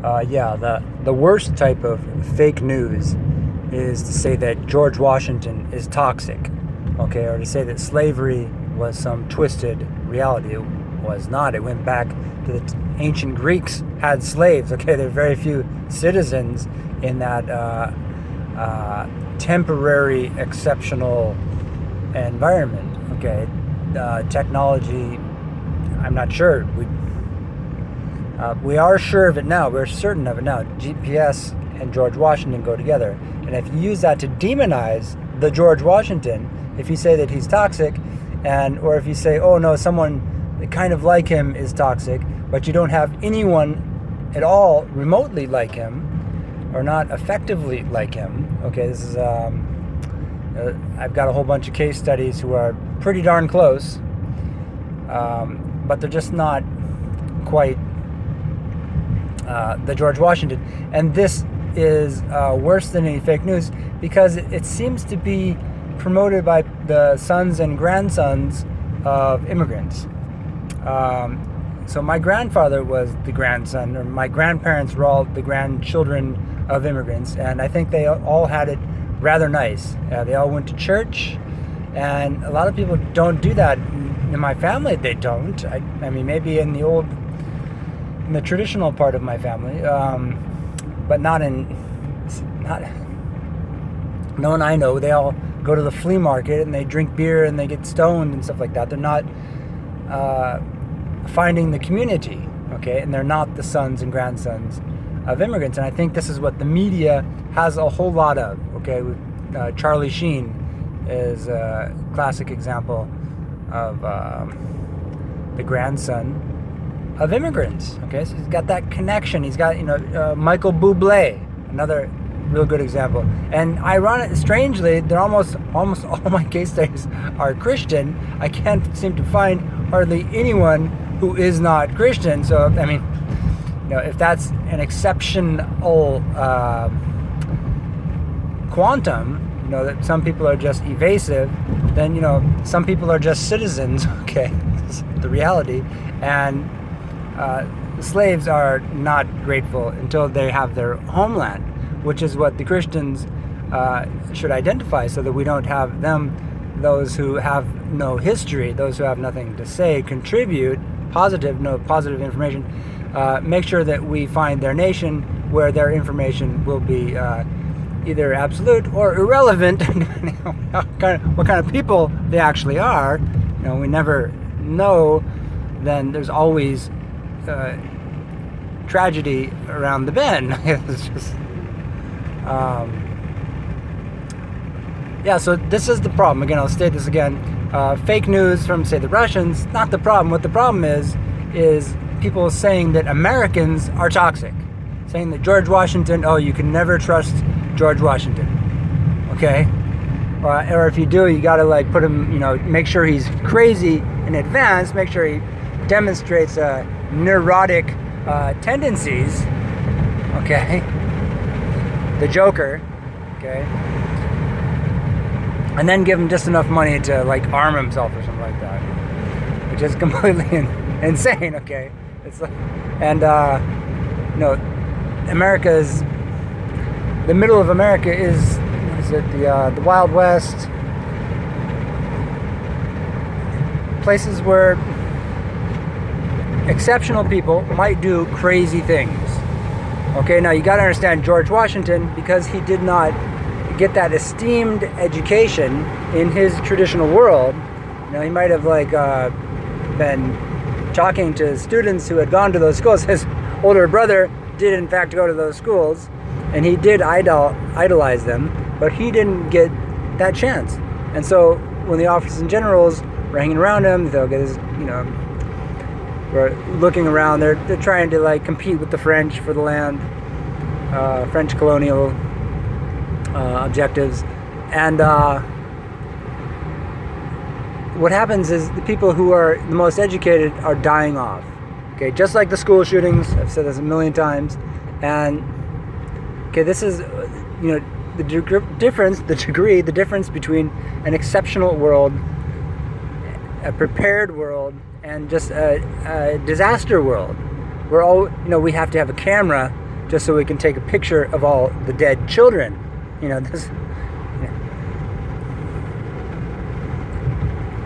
Yeah, the worst type of fake news is to say that George Washington is toxic, okay, or to say that slavery was some twisted reality. It was not. It went back to the ancient Greeks had slaves. Okay, there are very few citizens in that temporary, exceptional environment. Okay, technology. I'm not sure. We are sure of it now. We're certain of it now. GPS and George Washington go together. And if you use that to demonize the George Washington, if you say that he's toxic, or if you say, oh no, someone kind of like him is toxic, but you don't have anyone at all remotely like him, or not effectively like him. Okay, this is I've got a whole bunch of case studies who are pretty darn close, but they're just not quite the George Washington. And this is worse than any fake news because it seems to be promoted by the sons and grandsons of immigrants. So my grandfather was the grandson, or my grandparents were all the grandchildren of immigrants, and I think they all had it rather nice. They all went to church, and a lot of people don't do that. In my family, they don't. I mean, maybe in the traditional part of my family, but not no one I know. They all go to the flea market and they drink beer and they get stoned and stuff like that. They're not finding the community, okay, and they're not the sons and grandsons of immigrants. And I think this is what the media has a whole lot of. Okay, Charlie Sheen is a classic example of the grandson of immigrants. Okay, so he's got that connection. He's got, Michael Bublé, another real good example. And strangely, they're almost all my case studies are Christian. I can't seem to find hardly anyone who is not Christian. So I mean, if that's an exceptional quantum, that some people are just evasive, then some people are just citizens. Okay, that's the reality. And slaves are not grateful until they have their homeland, which is what the Christians should identify, so that we don't have those who have no history, those who have nothing to say, contribute no positive information. Make sure that we find their nation where their information will be either absolute or irrelevant, depending on what kind of people they actually are. We never know. Then there's always tragedy around the bend. It's just, so this is the problem. Again, I'll state this again. Fake news from, say, the Russians, not the problem. What the problem is people saying that Americans are toxic. Saying that George Washington, you can never trust George Washington. Okay? Or if you do, you gotta put him, make sure he's crazy in advance, make sure he demonstrates neurotic tendencies. Okay? The Joker. Okay? And then give him just enough money to arm himself or something like that, which is completely insane. Okay, it's America is the middle of America is it the Wild West, places where exceptional people might do crazy things. Okay, now you got to understand George Washington, because he did not get that esteemed education in his traditional world. He might have been talking to students who had gone to those schools. His older brother did in fact go to those schools, and he did idolize them, but he didn't get that chance. And so when the officers and generals were hanging around him, they'll get his, were looking around. They're trying to compete with the French for the land, French colonial objectives, and what happens is the people who are the most educated are dying off. Okay, just like the school shootings. I've said this a million times. And okay, this is the difference between an exceptional world, a prepared world, and just a disaster world. We're all we have to have a camera just so we can take a picture of all the dead children. This.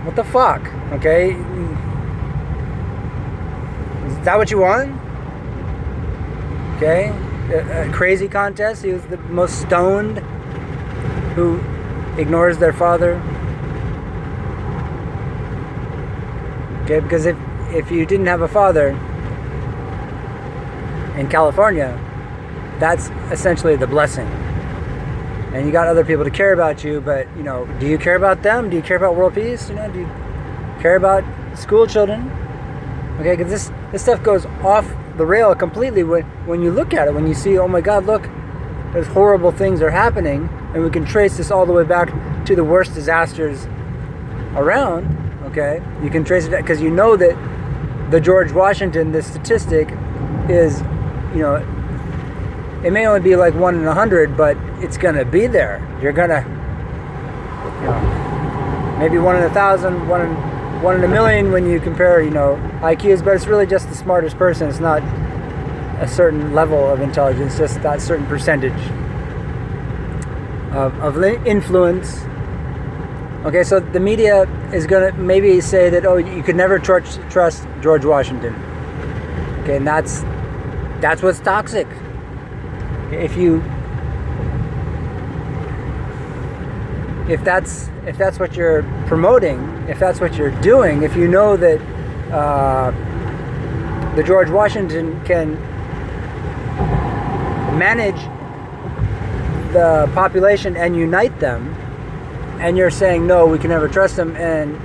What the fuck? Okay? Is that what you want? Okay? A crazy contest? He was the most stoned who ignores their father. Okay? Because if you didn't have a father in California, that's essentially the blessing. And you got other people to care about you, but, do you care about them? Do you care about world peace? Do you care about school children? Okay, because this stuff goes off the rail completely when you look at it, when you see, oh my God, look, there's horrible things are happening, and we can trace this all the way back to the worst disasters around, okay? You can trace it, because you know that the George Washington, this statistic is, it may only be like 1 in 100, but it's going to be there. You're going to, maybe 1 in 1,000, 1 in a million when you compare, IQs, but it's really just the smartest person. It's not a certain level of intelligence, just that certain percentage of influence. Okay, so the media is going to maybe say that, oh, you could never trust George Washington. Okay, and that's what's toxic. If that's what you're promoting, if that's what you're doing, if you know that the George Washington can manage the population and unite them, and you're saying no, we can never trust them, and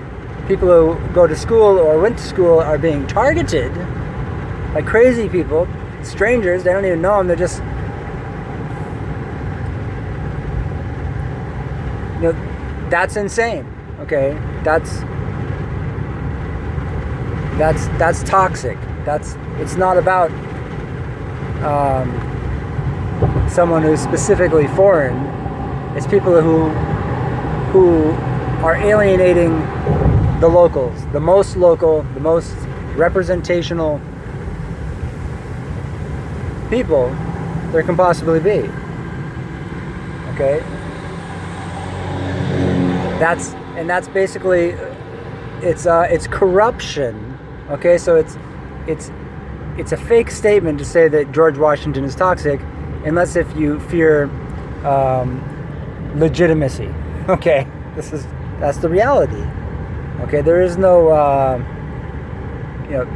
people who go to school or went to school are being targeted like crazy people, strangers, they don't even know them, they're just that's insane. Okay, that's toxic. It's not about someone who's specifically foreign. It's people who are alienating the locals, the most local, the most representational people there can possibly be. Okay. That's basically it's corruption. Okay, so it's a fake statement to say that George Washington is toxic, unless if you fear legitimacy. Okay, that's the reality. Okay, there is no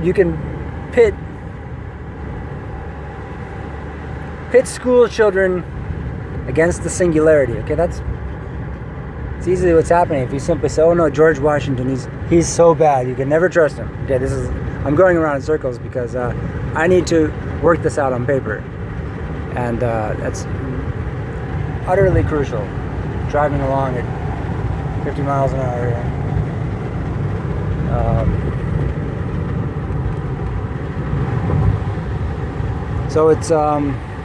you can pit school children against the singularity. Okay, it's easily what's happening if you simply say, oh no, George Washington, he's so bad, you can never trust him. Okay, I'm going around in circles because I need to work this out on paper, and that's utterly crucial. Driving along at 50 miles an hour here. So it's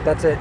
that's it.